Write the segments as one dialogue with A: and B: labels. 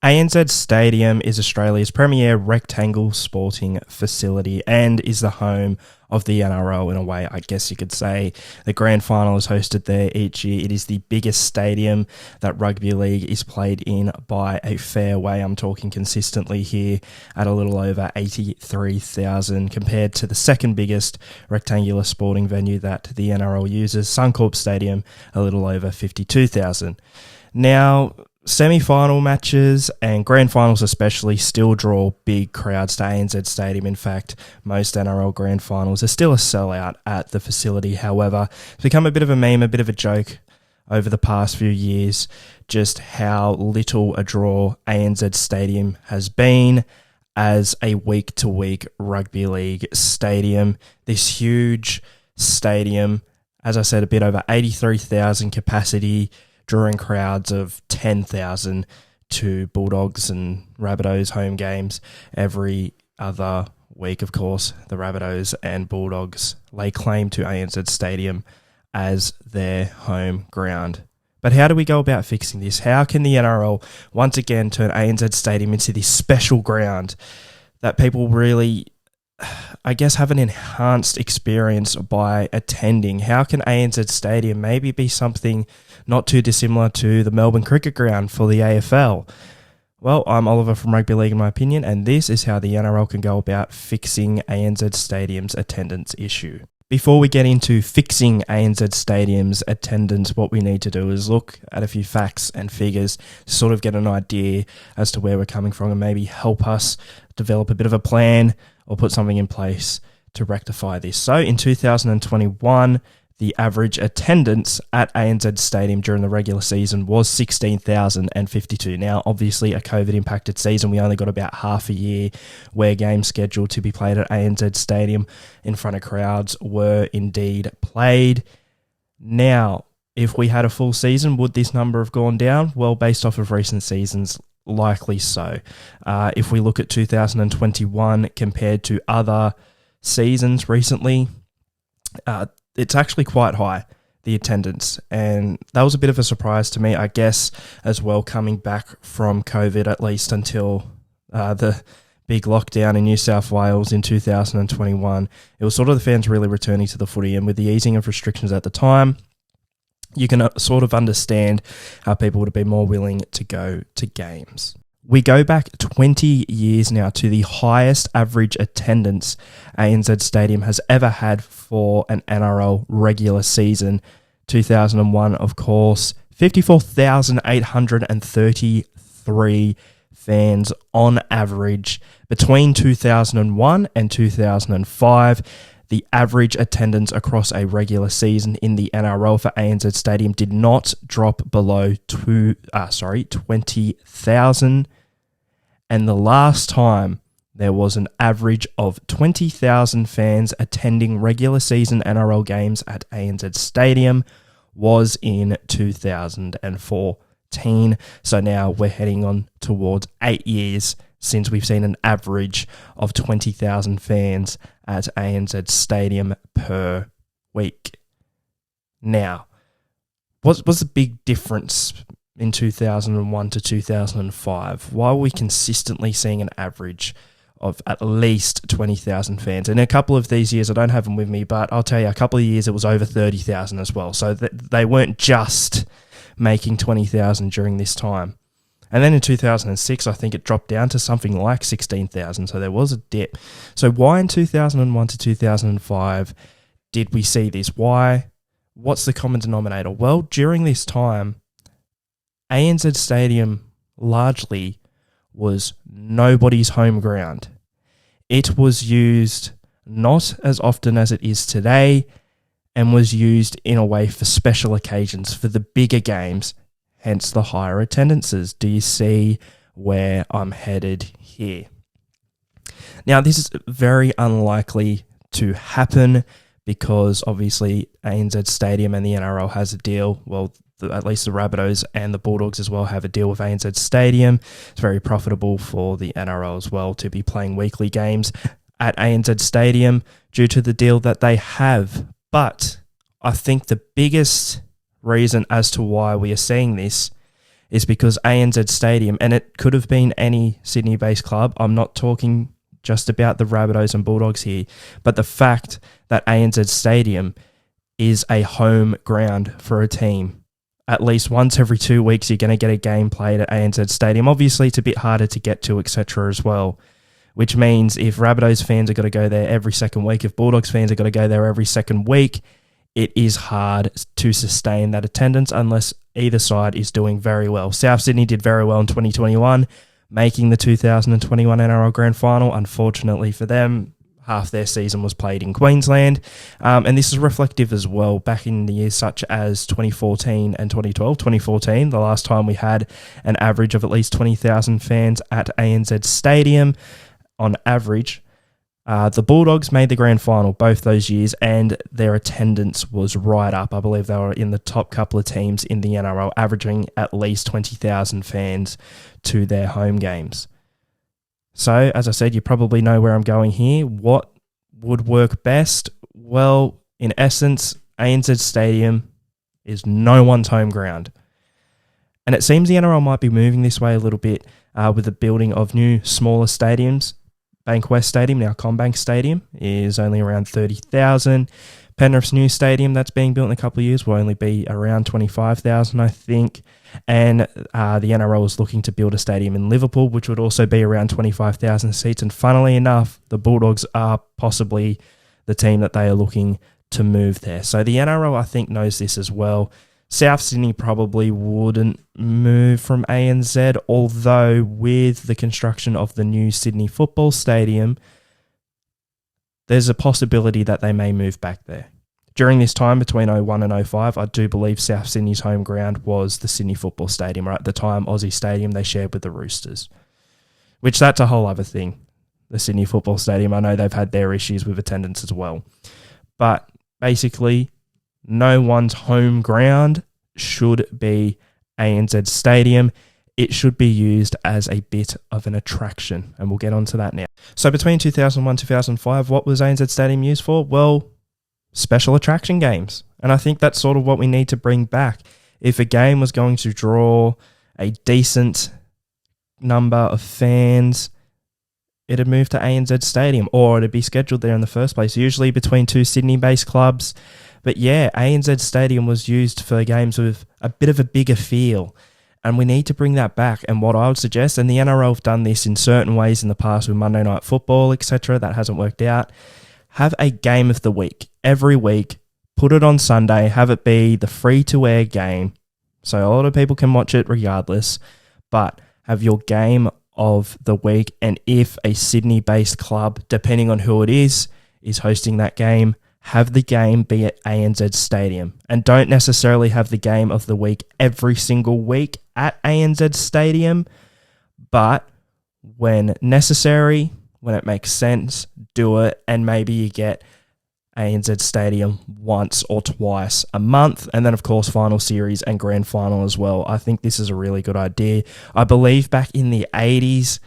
A: ANZ Stadium is Australia's premier rectangle sporting facility and is the home of the NRL in a way, I guess you could say. The grand final is hosted there each year. It is the biggest stadium that rugby league is played in by a fair way. I'm talking consistently here at a little over 83,000 compared to the second biggest rectangular sporting venue that the NRL uses, Suncorp Stadium, a little over 52,000. Now, semi-final matches and grand finals especially still draw big crowds to ANZ Stadium. In fact, most NRL grand finals are still a sellout at the facility. However, it's become a bit of a meme, a bit of a joke over the past few years, just how little a draw ANZ Stadium has been as a week-to-week rugby league stadium. This huge stadium, as I said, a bit over 83,000 capacity, drawing crowds of 10,000 to Bulldogs and Rabbitohs home games every other week. Of course, the Rabbitohs and Bulldogs lay claim to ANZ Stadium as their home ground. But how do we go about fixing this? How can the NRL once again turn ANZ Stadium into this special ground that people really, I guess, have an enhanced experience by attending? How can ANZ Stadium maybe be something not too dissimilar to the Melbourne Cricket Ground for the AFL? Well, I'm Oliver from Rugby League, in my opinion, and this is how the NRL can go about fixing ANZ Stadium's attendance issue. Before we get into fixing ANZ Stadium's attendance, what we need to do is look at a few facts and figures to sort of get an idea as to where we're coming from and maybe help us develop a bit of a plan or put something in place to rectify this. So in 2021, the average attendance at ANZ Stadium during the regular season was 16,052. Now, obviously, a COVID-impacted season, we only got about half a year where games scheduled to be played at ANZ Stadium in front of crowds were indeed played. Now, if we had a full season, would this number have gone down? Well, based off of recent seasons, likely so. If we look at 2021 compared to other seasons recently, it's actually quite high, the attendance, and that was a bit of a surprise to me, I guess, as well, coming back from COVID, at least until the big lockdown in New South Wales in 2021. It was sort of the fans really returning to the footy, and with the easing of restrictions at the time, you can sort of understand how people would have been more willing to go to games. We go back 20 years now to the highest average attendance ANZ Stadium has ever had for an NRL regular season. 2001, of course, 54,833 fans on average. Between 2001 and 2005, the average attendance across a regular season in the NRL for ANZ Stadium did not drop below 20,000. And the last time there was an average of 20,000 fans attending regular season NRL games at ANZ Stadium was in 2014. So now we're heading on towards 8 years since we've seen an average of 20,000 fans at ANZ Stadium per week. Now, what's the big difference in 2001 to 2005? Why were we consistently seeing an average of at least 20,000 fans? And a couple of these years, I don't have them with me, but I'll tell you, a couple of years it was over 30,000 as well. So they weren't just making 20,000 during this time. And then in 2006, I think it dropped down to something like 16,000. So there was a dip. So why in 2001 to 2005 did we see this? Why? What's the common denominator? Well, during this time, ANZ Stadium largely was nobody's home ground. It was used not as often as it is today and was used in a way for special occasions, for the bigger games, hence the higher attendances. Do you see where I'm headed here? Now, this is very unlikely to happen because obviously ANZ Stadium and the NRL has a deal. Well, at least the Rabbitohs and the Bulldogs as well have a deal with ANZ Stadium. It's very profitable for the NRL as well to be playing weekly games at ANZ Stadium due to the deal that they have. But I think the biggest reason as to why we are seeing this is because ANZ Stadium, and it could have been any Sydney-based club, I'm not talking just about the Rabbitohs and Bulldogs here, but the fact that ANZ Stadium is a home ground for a team. At least once every 2 weeks, you're going to get a game played at ANZ Stadium. Obviously, it's a bit harder to get to, etc. as well, which means if Rabbitohs fans are going to go there every second week, if Bulldogs fans are going to go there every second week, it is hard to sustain that attendance unless either side is doing very well. South Sydney did very well in 2021, making the 2021 NRL Grand Final. Unfortunately for them, half their season was played in Queensland. And this is reflective as well back in the years such as 2014 and 2012. 2014, the last time we had an average of at least 20,000 fans at ANZ Stadium on average. The Bulldogs made the grand final both those years, and their attendance was right up. I believe they were in the top couple of teams in the NRL, averaging at least 20,000 fans to their home games. So, as I said, you probably know where I'm going here. What would work best? Well, in essence, ANZ Stadium is no one's home ground. And it seems the NRL might be moving this way a little bit with the building of new, smaller stadiums. Bankwest Stadium, now CommBank Stadium, is only around 30,000. Penrith's new stadium that's being built in a couple of years will only be around 25,000, I think. And the NRL is looking to build a stadium in Liverpool, which would also be around 25,000 seats. And funnily enough, the Bulldogs are possibly the team that they are looking to move there. So the NRL, I think, knows this as well. South Sydney probably wouldn't move from ANZ, although with the construction of the new Sydney Football Stadium, there's a possibility that they may move back there. During this time, between 01 and 05, I do believe South Sydney's home ground was the Sydney Football Stadium, or at the time, Aussie Stadium they shared with the Roosters, which that's a whole other thing. The Sydney Football Stadium, I know they've had their issues with attendance as well. But basically, no one's home ground should be ANZ Stadium. It should be used as a bit of an attraction, and we'll get onto that now. So between 2001 and 2005, what was ANZ Stadium used for? Well, special attraction games. And I think that's sort of what we need to bring back. If a game was going to draw a decent number of fans, it'd move to ANZ Stadium, or it'd be scheduled there in the first place, usually between two Sydney-based clubs. But yeah, ANZ Stadium was used for games with a bit of a bigger feel, and we need to bring that back. And what I would suggest, and the NRL have done this in certain ways in the past with Monday Night Football, etc., that hasn't worked out, have a game of the week. Every week, put it on Sunday, have it be the free-to-air game, so a lot of people can watch it regardless, but have your game of the week, and if a Sydney-based club, depending on who it is hosting that game, have the game be at ANZ Stadium. And don't necessarily have the game of the week every single week at ANZ Stadium, but when necessary, when it makes sense, do it, and maybe you get ANZ Stadium once or twice a month, and then of course final series and grand final as well. I think this is a really good idea. I believe back in the 80s,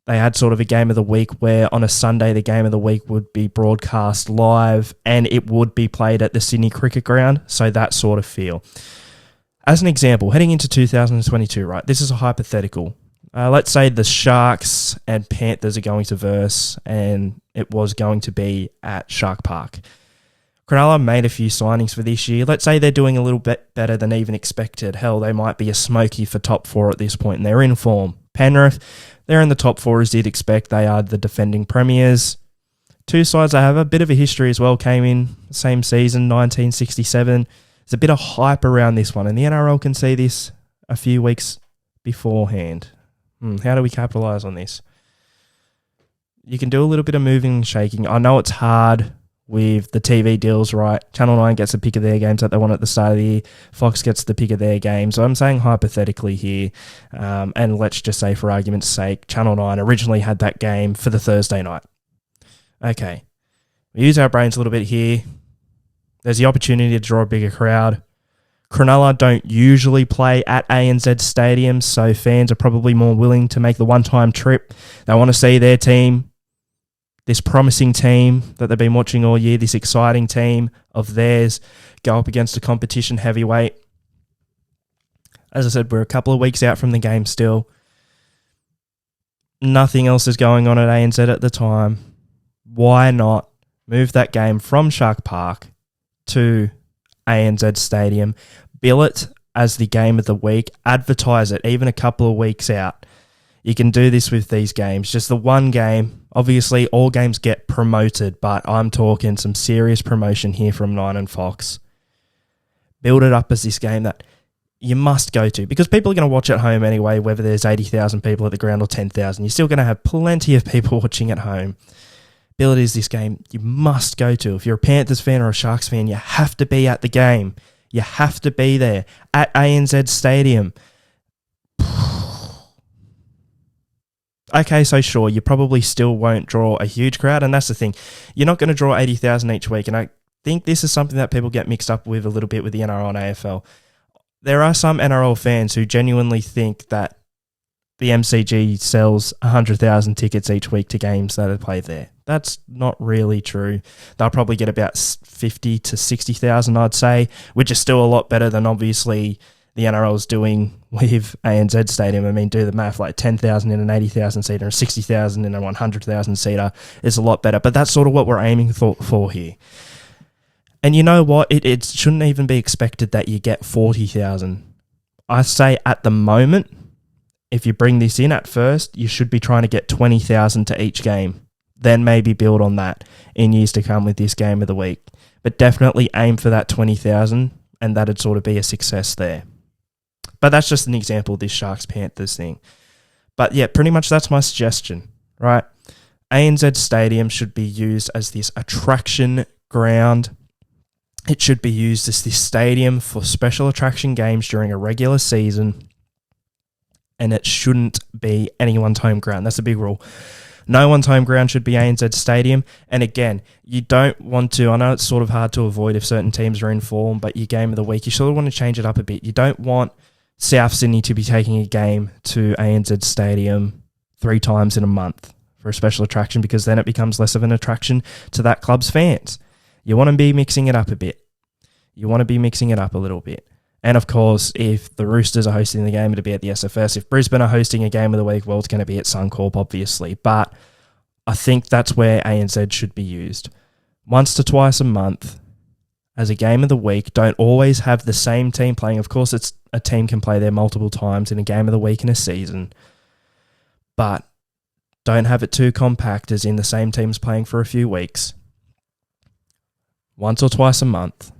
A: they had sort of a game of the week where on a Sunday, the game of the week would be broadcast live and it would be played at the Sydney Cricket Ground. So that sort of feel. As an example, heading into 2022, right? This is a hypothetical. Let's say the Sharks and Panthers are going to verse, and it was going to be at Shark Park. Cronulla made a few signings for this year. Let's say they're doing a little bit better than even expected. Hell, they might be a smoky for top four at this point, and they're in form. Penrith, they're in the top four as you'd expect. They are the defending premiers. Two sides that have a bit of a history as well came in the same season, 1967. There's a bit of hype around this one, and the NRL can see this a few weeks beforehand. How do we capitalise on this? You can do a little bit of moving and shaking. I know it's hard with the TV deals, right? Channel 9 gets a pick of their games that they want at the start of the year. Fox gets the pick of their games. So I'm saying hypothetically here, and let's just say for argument's sake, Channel 9 originally had that game for the Thursday night. Okay, we use our brains a little bit here. There's the opportunity to draw a bigger crowd. Cronulla don't usually play at ANZ Stadium, so fans are probably more willing to make the one-time trip. They want to see their team, this promising team that they've been watching all year, this exciting team of theirs, go up against a competition heavyweight. As I said, we're a couple of weeks out from the game still. Nothing else is going on at ANZ at the time. Why not move that game from Shark Park to ANZ Stadium, bill it as the game of the week, advertise it even a couple of weeks out. You can do this with these games. Just the one game. Obviously, all games get promoted, but I'm talking some serious promotion here from Nine and Fox. Build it up as this game that you must go to, because people are going to watch at home anyway, whether there's 80,000 people at the ground or 10,000. You're still going to have plenty of people watching at home. Bill it as this game you must go to. If you're a Panthers fan or a Sharks fan, you have to be at the game. You have to be there at ANZ Stadium. Okay, so sure, you probably still won't draw a huge crowd, and that's the thing. You're not going to draw 80,000 each week, and I think this is something that people get mixed up with a little bit with the NRL and AFL. There are some NRL fans who genuinely think that the MCG sells 100,000 tickets each week to games that are played there. That's not really true. They'll probably get about 50 to 60,000, I'd say, which is still a lot better than obviously the NRL is doing with ANZ Stadium. I mean, do the math, like 10,000 in an 80,000 seater and 60,000 in a 100,000 seater is a lot better. But that's sort of what we're aiming for here. And you know what? It shouldn't even be expected that you get 40,000. I say at the moment, if you bring this in at first, you should be trying to get 20,000 to each game. Then maybe build on that in years to come with this game of the week. But definitely aim for that 20,000, and that'd sort of be a success there. But that's just an example of this Sharks-Panthers thing. But yeah, pretty much that's my suggestion, right? ANZ Stadium should be used as this attraction ground. It should be used as this stadium for special attraction games during a regular season. And it shouldn't be anyone's home ground. That's a big rule. No one's home ground should be ANZ Stadium. And again, you don't want to, I know it's sort of hard to avoid if certain teams are in form, but your game of the week, you sort of want to change it up a bit. You don't want South Sydney to be taking a game to ANZ Stadium 3 times in a month for a special attraction, because then it becomes less of an attraction to that club's fans. You want to be mixing it up a bit. You want to be mixing it up a little bit. And of course, if the Roosters are hosting the game, it'll be at the SFS. If Brisbane are hosting a game of the week, well, it's going to be at Suncorp, obviously. But I think that's where ANZ should be used. Once to twice a month as a game of the week. Don't always have the same team playing. Of course, it's a team can play there multiple times in a game of the week in a season. But don't have it too compact as in the same team's playing for a few weeks. Once or twice a month.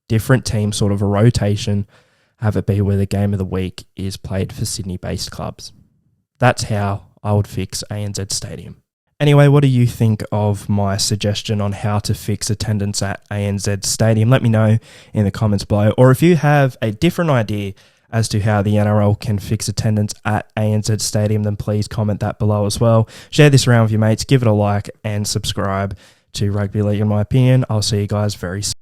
A: Different teams, sort of a rotation, have it be where the game of the week is played for Sydney-based clubs. That's how I would fix ANZ Stadium. Anyway, what do you think of my suggestion on how to fix attendance at ANZ Stadium? Let me know in the comments below. Or if you have a different idea as to how the NRL can fix attendance at ANZ Stadium, then please comment that below as well. Share this around with your mates, give it a like, and subscribe to Rugby League in my opinion. I'll see you guys very soon.